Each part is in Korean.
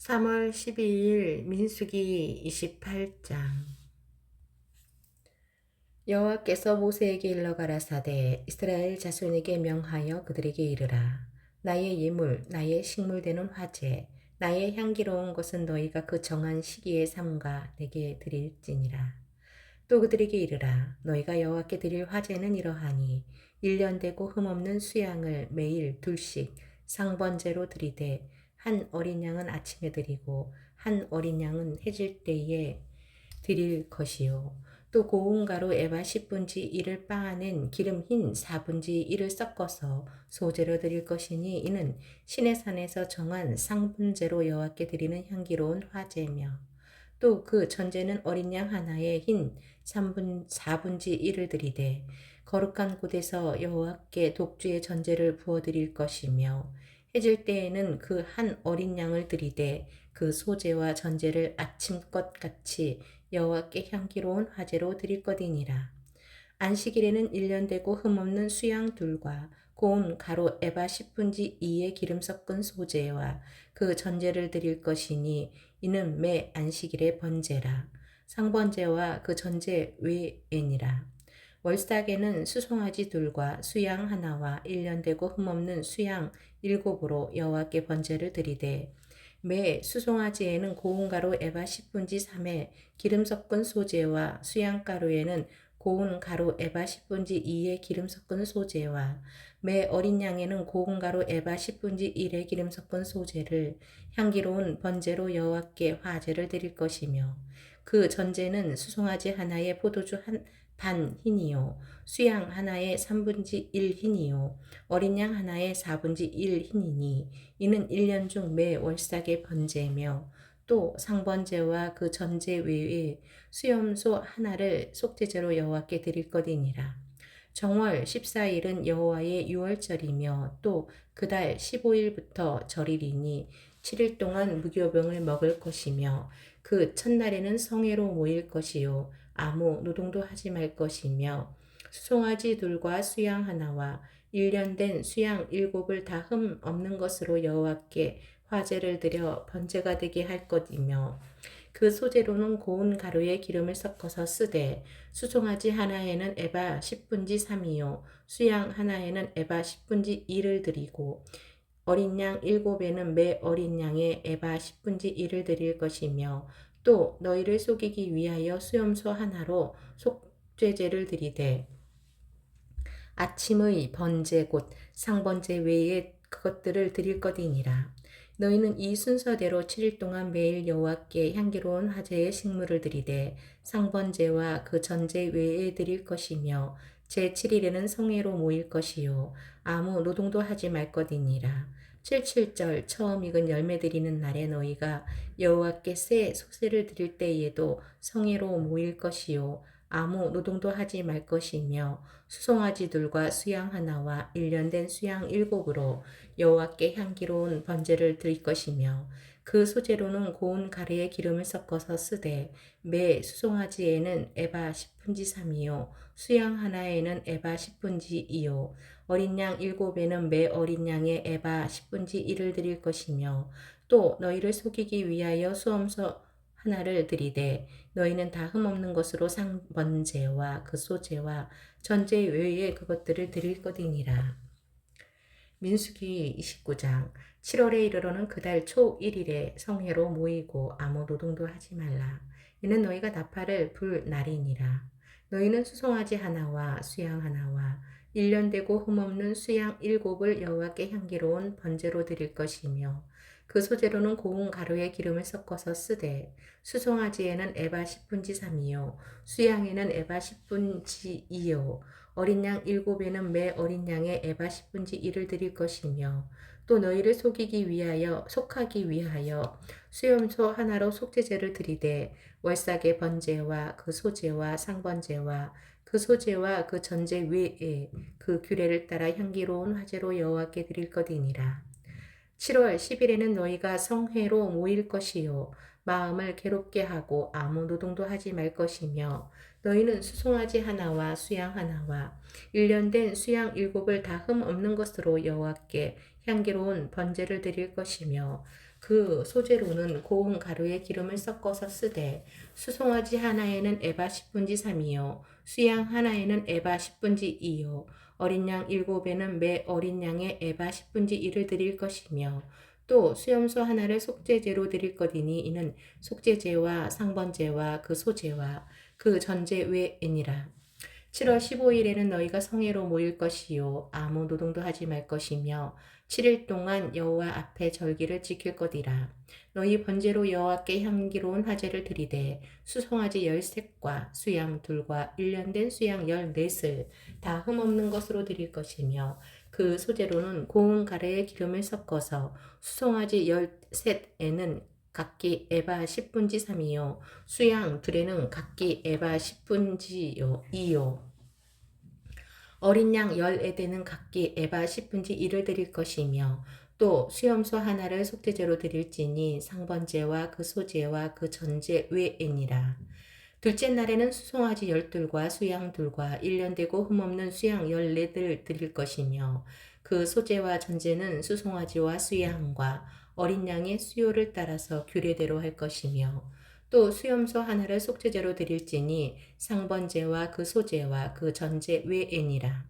3월 12일 민수기 28장. 여호와께서 모세에게 일러 가라사대 이스라엘 자손에게 명하여 그들에게 이르라. 나의 예물 나의 식물 되는 화제 나의 향기로운 것은 너희가 그 정한 시기에 삼가 내게 드릴지니라. 또 그들에게 이르라. 너희가 여호와께 드릴 화제는 이러하니 1년 되고 흠없는 수양을 매일 둘씩 상번제로 드리되 한 어린 양은 아침에 드리고 한 어린 양은 해질 때에 드릴 것이요. 또 고운 가루 에바 10분지 1을 빻아낸 기름 흰 4분지 1을 섞어서 소제로 드릴 것이니 이는 시내 산에서 정한 상분제로 여호와께 드리는 향기로운 화제며 또 그 전제는 어린 양 하나에 흰 4분지 1을 드리되 거룩한 곳에서 여호와께 독주의 전제를 부어 드릴 것이며 해질 때에는 그 한 어린 양을 드리되 그 소제와 전제를 아침껏 같이 여호와께 향기로운 화제로 드릴 것이니라. 안식일에는 1년 되고 흠없는 수양 둘과 고운 가루 에바 10분지 2의 기름 섞은 소제와 그 전제를 드릴 것이니 이는 매 안식일의 번제라. 상번제와 그 전제 외에니라. 월삭에는 수송아지 둘과 수양 하나와 1년 되고 흠없는 수양 7으로 여호와께 번제를 드리되 매 수송아지에는 고운 가루 에바 10분지 3의 기름 섞은 소제와 수양가루에는 고운 가루 에바 10분지 2의 기름 섞은 소제와 매 어린 양에는 고운 가루 에바 10분지 1의 기름 섞은 소제를 향기로운 번제로 여호와께 화제를 드릴 것이며 그 전제는 수송아지 하나에 포도주 반 흰이요 수양 하나에 3분지 1 흰이요 어린 양 하나에 4분지 1 흰이니 이는 1년 중 매 월삭의 번제며 또 상번제와 그 전제 외에 수염소 하나를 속죄제로 여호와께 드릴 것이니라. 정월 14일은 여호와의 유월절이며 또 그달 15일부터 절일이니 7일 동안 무교병을 먹을 것이며 그 첫날에는 성회로 모일 것이요 아무 노동도 하지 말 것이며 수송아지 둘과 수양 하나와 1년 된 수양 7을 다 흠 없는 것으로 여호와께 화제를 드려 번제가 되게 할 것이며 그 소재로는 고운 가루에 기름을 섞어서 쓰되 수송아지 하나에는 에바 10분지 3이요 수양 하나에는 에바 10분지 2를 드리고 어린 양 7에는 매 어린 양에 에바 10분지 1을 드릴 것이며 또 너희를 속이기 위하여 수염소 하나로 속죄제를 드리되 아침의 번제 곧 상번제 외에 그것들을 드릴 것이니라. 너희는 이 순서대로 7일 동안 매일 여호와께 향기로운 화제의 식물을 드리되 상번제와 그 전제 외에 드릴 것이며 제7일에는 성회로 모일 것이요 아무 노동도 하지 말 것이니라. 77절 처음 익은 열매 드리는 날에 너희가 여호와께 새 소새를 드릴 때에도 성회로 모일 것이요 아무 노동도 하지 말 것이며 수송아지들과 수양 하나와 1년 된 수양 7으로 여호와께 향기로운 번제를 드릴 것이며 그 소재로는 고운 가루에 기름을 섞어서 쓰되 매 수송아지에는 에바 10분지 3이요 수양 하나에는 에바 10분지 2요 어린 양 7에는 매 어린 양에 에바 10분지 1을 드릴 것이며 또 너희를 속이기 위하여 수염소 하나를 드리되 너희는 다 흠없는 것으로 상번제와 그 소제와 전제 외에 그것들을 드릴 것이니라. 민수기 29장 7월에 이르러는 그달 초 1일에 성회로 모이고 아무 노동도 하지 말라. 이는 너희가 나팔을 불 날이니라. 너희는 수송아지 하나와 수양 하나와 1년 되고 흠없는 수양 7을 여호와께 향기로운 번제로 드릴 것이며 그 소재로는 고운 가루에 기름을 섞어서 쓰되 수송아지에는 에바 10분지 3이요 수양에는 에바 10분지 2요 어린 양 7에는 매 어린 양에 에바 10분지 1을 드릴 것이며 또 너희를 속하기 위하여 수염소 하나로 속죄제를 드리되 월삭의 번제와 그 소제와 상번제와 그 소제와 그 전제 외에 그 규례를 따라 향기로운 화제로 여호와께 드릴 것이니라. 7월 10일에는 너희가 성회로 모일 것이요 마음을 괴롭게 하고 아무 노동도 하지 말 것이며 너희는 수송아지 하나와 수양 하나와 1년 된 수양 7을 다 흠 없는 것으로 여호와께 향기로운 번제를 드릴 것이며 그 소재로는 고운 가루에 기름을 섞어서 쓰되 수송아지 하나에는 에바 10분지 3이요 수양 하나에는 에바 10분지 2요 어린 양 7에는 매 어린 양의 에바 10분지 1을 드릴 것이며 또 수염소 하나를 속죄제로 드릴 것이니 이는 속죄제와 상번제와 그 소제와 그 전제 외이니라. 7월 15일에는 너희가 성회로 모일 것이요 아무 노동도 하지 말 것이며 7일 동안 여호와 앞에 절기를 지킬 것이라. 너희 번제로 여호와께 향기로운 화제를 드리되 수송아지 13과 수양 둘과 1년 된 수양 14을 다 흠없는 것으로 드릴 것이며 그 소재로는 고운 가래에 기름을 섞어서 수송아지 13에는 각기 에바 10분지 3이요 수양 둘에는 각기 에바 10분지요 2요 어린 양 10에대는 각기 에바 10분지 1을 드릴 것이며 또 수염소 하나를 속죄제로 드릴지니 상번제와 그 소제와 그 전제 외에니라. 둘째 날에는 수송아지 12과 수양 2과 1년 되고 흠없는 수양 14들 드릴 것이며 그 소제와 전제는 수송아지와 수양과 어린 양의 수요를 따라서 규례대로 할 것이며 또 수염소 하나를 속죄제로 드릴지니 상번제와 그 소제와 그 전제 외에니라.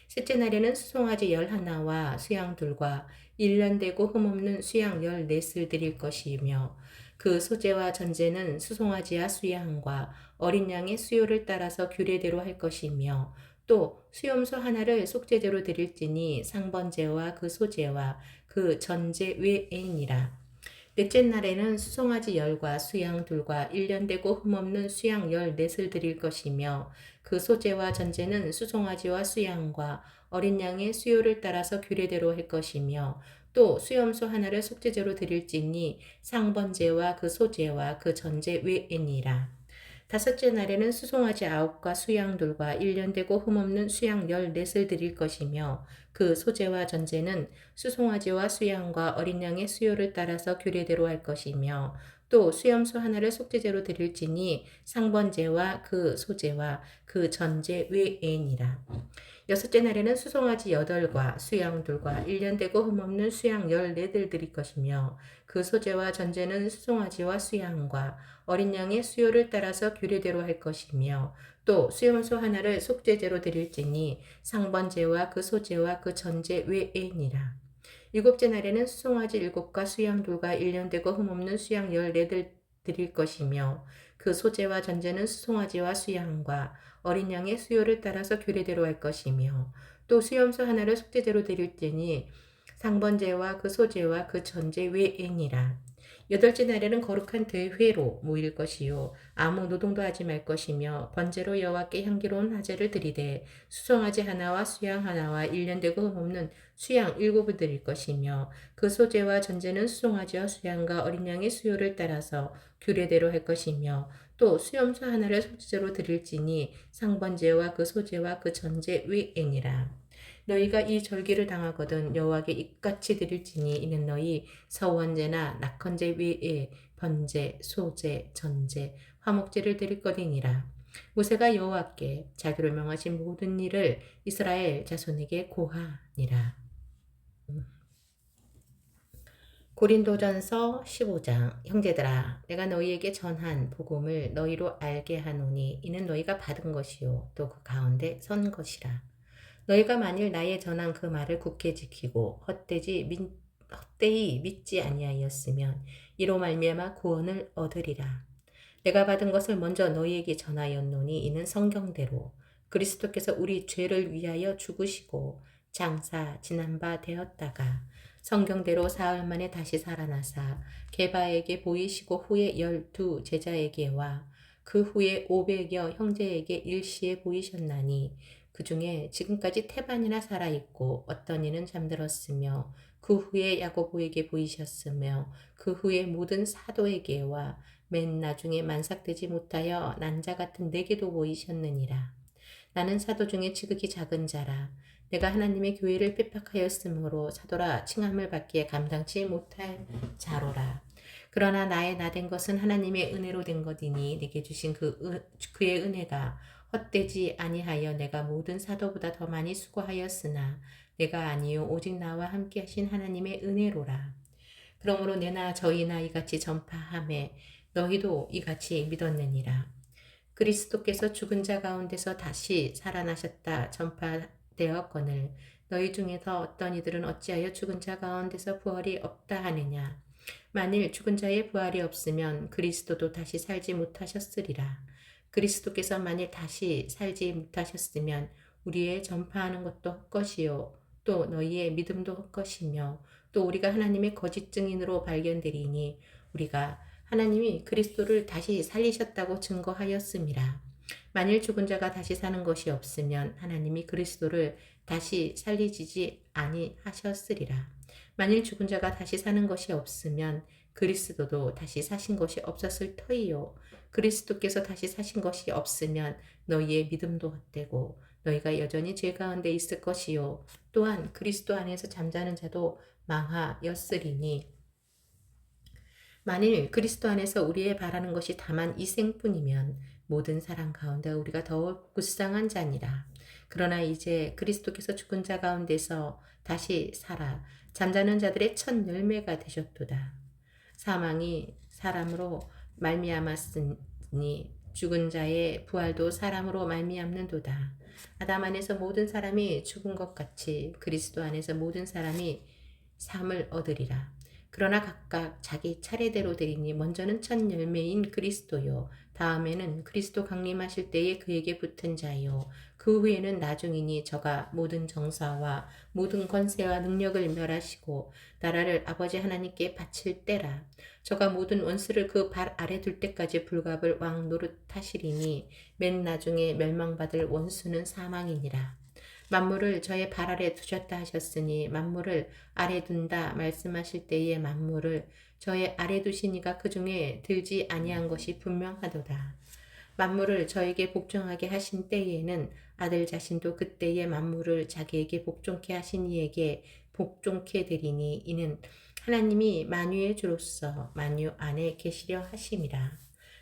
셋째 날에는 수송아지 11와 수양 2과 1년 되고 흠없는 수양 14을 드릴 것이며 그 소제와 전제는 수송아지와 수양과 어린 양의 수요를 따라서 규례대로 할 것이며 또 수염소 하나를 속죄제로 드릴지니 상번제와 그 소제와 그 전제 외에니라. 넷째 날에는 수송아지 10과 수양 2과 1년 되고 흠없는 수양 14을 드릴 것이며 그 소제와 전제는 수송아지와 수양과 어린 양의 수요를 따라서 규례대로 할 것이며 또 수염소 하나를 속죄제로 드릴지니 상번제와 그 소제와 그 전제 외에니라. 다섯째 날에는 수송아지 9과 수양 2과 1년 되고 흠없는 수양 14을 드릴 것이며 그 소제와 전제는 수송아지와 수양과 어린 양의 수요를 따라서 규례대로 할 것이며 또 수염소 하나를 속죄제로 드릴지니 상번제와 그 소제와 그 전제 외에니라. 여섯째 날에는 수송아지 8과 수양 2과 1년 되고 흠없는 수양 14들 드릴 것이며 그 소제와 전제는 수송아지와 수양과 어린 양의 수요를 따라서 규례대로 할 것이며 또 수염소 하나를 속죄제로 드릴지니 상번제와 그 소제와 그 전제 외에니라. 일곱째 날에는 수송아지 7과 수양 2과 1년 되고 흠없는 수양 14들 드릴 것이며 그 소제와 전제는 수송아지와 수양과 어린 양의 수요를 따라서 규례대로 할 것이며 또 수염소 하나를 속죄제로 드릴지니 상번제와 그 소제와 그 전제 외에니라. 여덟째 날에는 거룩한 대회로 모일 것이요 아무 노동도 하지 말 것이며 번제로 여호와께 향기로운 화제를 드리되 수송아지 하나와 수양 하나와 1년 되고 흠없는 수양 7을 드릴 것이며 그 소제와 전제는 수송아지와 수양과 어린 양의 수요를 따라서 규례대로 할 것이며 또 수염소 하나를 속죄제로 드릴지니 상번제와 그 소제와 그 전제 외에니라. 너희가 이 절기를 당하거든 여호와께 이같이 드릴지니 이는 너희 서원제나 낙헌제 외에 번제, 소제, 전제, 화목제를 드릴 것이니라. 모세가 여호와께 자기로 명하신 모든 일을 이스라엘 자손에게 고하니라. 고린도전서 15장 형제들아 내가 너희에게 전한 복음을 너희로 알게 하노니 이는 너희가 받은 것이요 또 그 가운데 선 것이라. 너희가 만일 나의 전한 그 말을 굳게 지키고 헛되이 믿지 아니하였으면 이로 말미암아 구원을 얻으리라. 내가 받은 것을 먼저 너희에게 전하였노니 이는 성경대로 그리스도께서 우리 죄를 위하여 죽으시고 장사 지난 바 되었다가 성경대로 사흘 만에 다시 살아나사 게바에게 보이시고 후에 12 제자에게와 그 후에 500여 형제에게 일시에 보이셨나니 그 중에 지금까지 태반이나 살아있고 어떤 이는 잠들었으며 그 후에 야고보에게 보이셨으며 그 후에 모든 사도에게와 맨 나중에 만삭되지 못하여 난자 같은 내게도 보이셨느니라. 나는 사도 중에 지극히 작은 자라. 내가 하나님의 교회를 핍박하였으므로 사도라 칭함을 받기에 감당치 못할 자로라. 그러나 나의 나된 것은 하나님의 은혜로 된 것이니 내게 주신 그의 은혜가 헛되지 아니하여 내가 모든 사도보다 더 많이 수고하였으나 내가 아니요 오직 나와 함께 하신 하나님의 은혜로라. 그러므로 내나 저희나 이같이 전파하매 너희도 이같이 믿었느니라. 그리스도께서 죽은 자 가운데서 다시 살아나셨다 전파되었거늘 너희 중에서 어떤 이들은 어찌하여 죽은 자 가운데서 부활이 없다 하느냐. 만일 죽은 자의 부활이 없으면 그리스도도 다시 살지 못하셨으리라. 그리스도께서 만일 다시 살지 못하셨으면 우리의 전파하는 것도 헛것이요 또 너희의 믿음도 헛것이며 또 우리가 하나님의 거짓 증인으로 발견되리니 우리가 하나님이 그리스도를 다시 살리셨다고 증거하였음이라. 만일 죽은 자가 다시 사는 것이 없으면 하나님이 그리스도를 다시 살리지 아니하셨으리라. 만일 죽은 자가 다시 사는 것이 없으면 그리스도도 다시 사신 것이 없었을 터이요. 그리스도께서 다시 사신 것이 없으면 너희의 믿음도 헛되고 너희가 여전히 죄 가운데 있을 것이요. 또한 그리스도 안에서 잠자는 자도 망하였으리니 만일 그리스도 안에서 우리의 바라는 것이 다만 이 생뿐이면 모든 사람 가운데 우리가 더욱 불쌍한 자니라. 그러나 이제 그리스도께서 죽은 자 가운데서 다시 살아 잠자는 자들의 첫 열매가 되셨도다. 사망이 사람으로 말미암았으니 죽은 자의 부활도 사람으로 말미암는도다. 아담 안에서 모든 사람이 죽은 것 같이 그리스도 안에서 모든 사람이 삶을 얻으리라. 그러나 각각 자기 차례대로 되리니 먼저는 첫 열매인 그리스도요 다음에는 그리스도 강림하실 때에 그에게 붙은 자요 그 후에는 나중이니 저가 모든 정사와 모든 권세와 능력을 멸하시고 나라를 아버지 하나님께 바칠 때라. 저가 모든 원수를 그 발 아래 둘 때까지 불갑을 왕 노릇하시리니 맨 나중에 멸망받을 원수는 사망이니라. 만물을 저의 발 아래 두셨다 하셨으니 만물을 아래 둔다 말씀하실 때에 만물을 저의 아래 두시니가 그 중에 들지 아니한 것이 분명하도다. 만물을 저에게 복종하게 하신 때에는 아들 자신도 그때에 만물을 자기에게 복종케 하신 이에게 복종케 되리니 이는 하나님이 만유의 주로서 만유 안에 계시려 하심이라.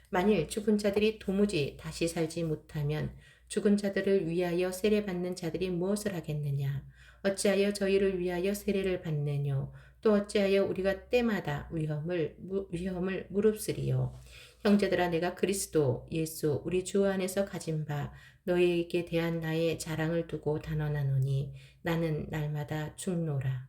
만일 죽은 자들이 도무지 다시 살지 못하면 죽은 자들을 위하여 세례받는 자들이 무엇을 하겠느냐? 어찌하여 저희를 위하여 세례를 받느뇨? 또 어찌하여 우리가 때마다 위험을 무릅쓰리요? 형제들아 내가 그리스도 예수 우리 주 안에서 가진 바 너희에게 대한 나의 자랑을 두고 단언하노니 나는 날마다 죽노라.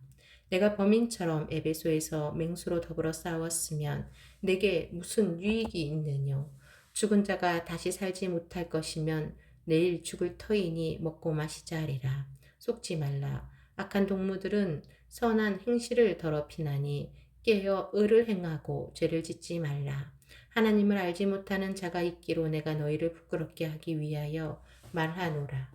내가 범인처럼 에베소에서 맹수로 더불어 싸웠으면 내게 무슨 유익이 있느뇨? 죽은 자가 다시 살지 못할 것이면 내일 죽을 터이니 먹고 마시자 하리라. 속지 말라. 악한 동무들은 선한 행실을 더럽히나니 깨어 의를 행하고 죄를 짓지 말라. 하나님을 알지 못하는 자가 있기로 내가 너희를 부끄럽게 하기 위하여 말하노라.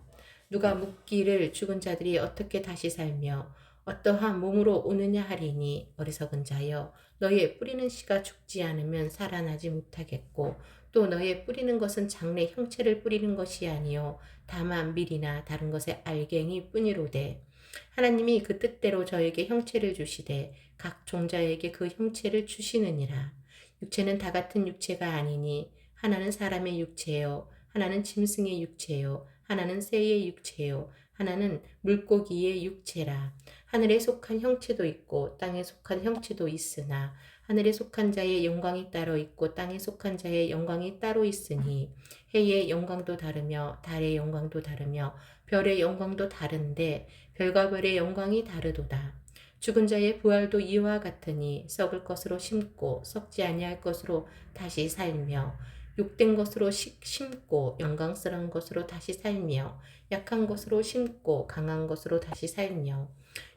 누가 묻기를 죽은 자들이 어떻게 다시 살며 어떠한 몸으로 오느냐 하리니 어리석은 자여 너희의 뿌리는 씨가 죽지 않으면 살아나지 못하겠고 또 너희의 뿌리는 것은 장래 형체를 뿌리는 것이 아니요 다만 밀이나 다른 것의 알갱이 뿐이로되 하나님이 그 뜻대로 저에게 형체를 주시되 각 종자에게 그 형체를 주시느니라. 육체는 다 같은 육체가 아니니 하나는 사람의 육체요 하나는 짐승의 육체요 하나는 새의 육체요 하나는 물고기의 육체라. 하늘에 속한 형체도 있고 땅에 속한 형체도 있으나 하늘에 속한 자의 영광이 따로 있고 땅에 속한 자의 영광이 따로 있으니 해의 영광도 다르며 달의 영광도 다르며 별의 영광도 다른데 별과 별의 영광이 다르도다. 죽은 자의 부활도 이와 같으니 썩을 것으로 심고 썩지 아니할 것으로 다시 살며 욕된 것으로 심고 영광스러운 것으로 다시 살며 약한 것으로 심고 강한 것으로 다시 살며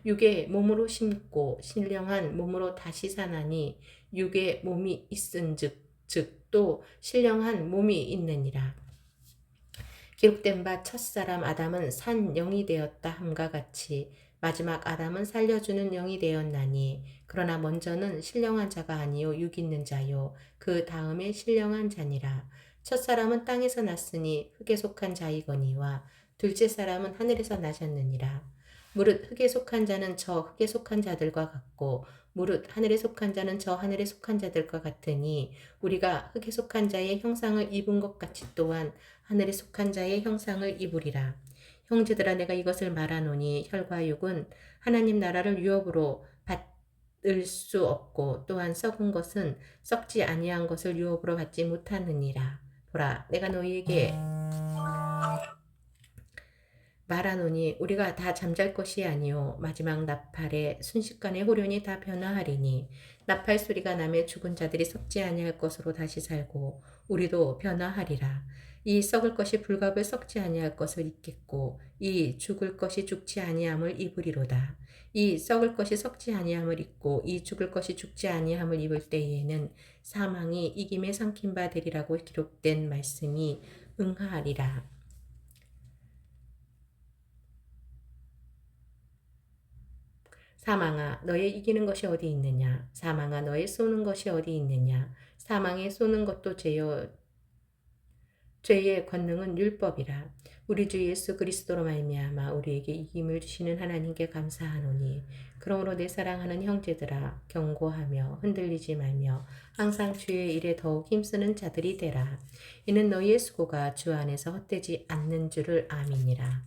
육의 몸으로 심고 신령한 몸으로 다시 사나니 육의 몸이 있은즉 또 신령한 몸이 있느니라. 기록된 바 첫사람 아담은 산 영이 되었다 함과 같이 마지막 아담은 살려주는 영이 되었나니 그러나 먼저는 신령한 자가 아니요 육 있는 자요 그 다음에 신령한 자니라. 첫사람은 땅에서 났으니 흙에 속한 자이거니와 둘째 사람은 하늘에서 나셨느니라. 무릇 흙에 속한 자는 저 흙에 속한 자들과 같고 무릇 하늘에 속한 자는 저 하늘에 속한 자들과 같으니 우리가 흙에 속한 자의 형상을 입은 것 같이 또한 하늘에 속한 자의 형상을 입으리라. 형제들아 내가 이것을 말하노니 혈과 육은 하나님 나라를 유업으로 받을 수 없고 또한 썩은 것은 썩지 아니한 것을 유업으로 받지 못하느니라. 보라 내가 너희에게 말하노니 우리가 다 잠잘 것이 아니요 마지막 나팔의 순식간에 호련히 다 변화하리니 나팔 소리가 나매 죽은 자들이 썩지 아니할 것으로 다시 살고 우리도 변화하리라. 이 썩을 것이 불갑을 썩지 아니할 것을 입겠고 이 죽을 것이 죽지 아니함을 입으리로다. 이 썩을 것이 썩지 아니함을 입고 이 죽을 것이 죽지 아니함을 입을 때에는 사망이 이김에 삼킨 바 되리라고 기록된 말씀이 응하리라. 사망아 너의 이기는 것이 어디 있느냐. 사망아 너의 쏘는 것이 어디 있느냐. 사망에 쏘는 것도 죄의 권능은 율법이라. 우리 주 예수 그리스도로 말미암아 우리에게 이김을 주시는 하나님께 감사하노니 그러므로 내 사랑하는 형제들아 경고하며 흔들리지 말며 항상 주의 일에 더욱 힘쓰는 자들이 되라. 이는 너희의 수고가 주 안에서 헛되지 않는 줄을 아미니라.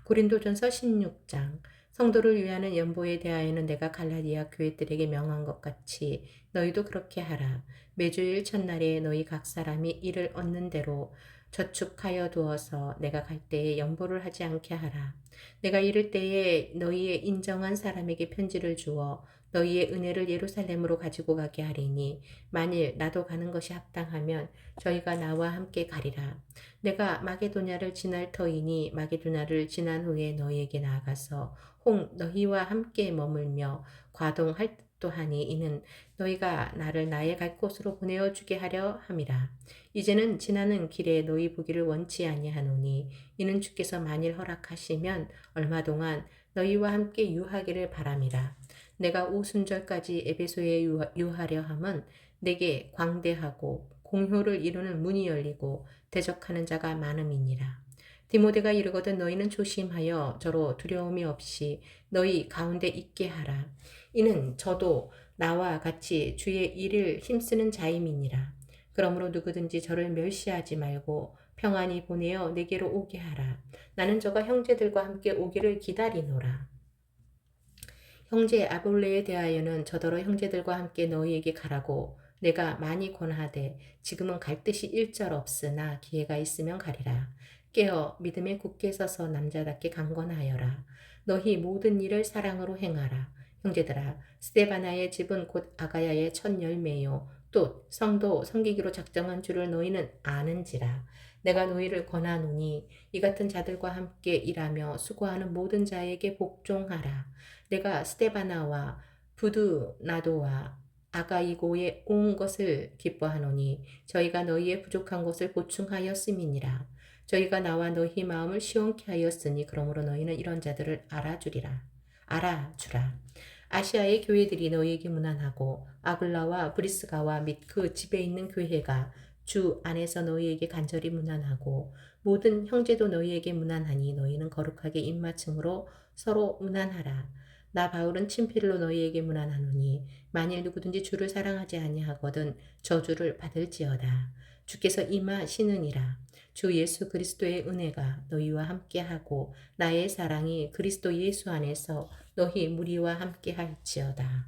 고린도전서 16장. 성도를 위하는 연보에 대하여는 내가 갈라디아 교회들에게 명한 것 같이 너희도 그렇게 하라. 매주일 첫날에 너희 각 사람이 이를 얻는 대로 저축하여 두어서 내가 갈 때에 연보를 하지 않게 하라. 내가 이를 때에 너희의 인정한 사람에게 편지를 주어 너희의 은혜를 예루살렘으로 가지고 가게 하리니 만일 나도 가는 것이 합당하면 저희가 나와 함께 가리라. 내가 마게도냐를 지날 터이니 마게도냐를 지난 후에 너희에게 나아가서 홍 너희와 함께 머물며 과동할 듯도 하니 이는 너희가 나를 나의 갈 곳으로 보내어 주게 하려 함이라. 이제는 지나는 길에 너희 보기를 원치 아니하노니 이는 주께서 만일 허락하시면 얼마 동안 너희와 함께 유하기를 바람이라. 내가 오순절까지 에베소에 유하려 함은 내게 광대하고 공효를 이루는 문이 열리고 대적하는 자가 많음이니라. 디모데가 이르거든 너희는 조심하여 저로 두려움이 없이 너희 가운데 있게 하라. 이는 저도 나와 같이 주의 일을 힘쓰는 자임이니라. 그러므로 누구든지 저를 멸시하지 말고 평안히 보내어 내게로 오게 하라. 나는 저가 형제들과 함께 오기를 기다리노라. 형제 아볼레에 대하여는 저더러 형제들과 함께 너희에게 가라고 내가 많이 권하되 지금은 갈 뜻이 일절 없으나 기회가 있으면 가리라. 깨어 믿음에 굳게 서서 남자답게 강건하여라. 너희 모든 일을 사랑으로 행하라. 형제들아 스데바나의 집은 곧 아가야의 첫 열매요 또 성도 섬기기로 작정한 줄을 너희는 아는지라. 내가 너희를 권하노니 이 같은 자들과 함께 일하며 수고하는 모든 자에게 복종하라. 내가 스데바나와 부두나도와 아가이고에 온 것을 기뻐하노니 저희가 너희의 부족한 것을 보충하였음이니라. 저희가 나와 너희 마음을 시원케 하였으니 그러므로 너희는 이런 자들을 알아주라. 아시아의 교회들이 너희에게 문안하고 아굴라와 브리스가와 및 그 집에 있는 교회가 주 안에서 너희에게 간절히 문안하고 모든 형제도 너희에게 문안하니 너희는 거룩하게 입맞춤으로 서로 문안하라. 나 바울은 친필로 너희에게 문안하노니 만일 누구든지 주를 사랑하지 아니하거든 저주를 받을지어다. 주께서 임하시느니라. 주 예수 그리스도의 은혜가 너희와 함께하고 나의 사랑이 그리스도 예수 안에서 너희 무리와 함께할지어다.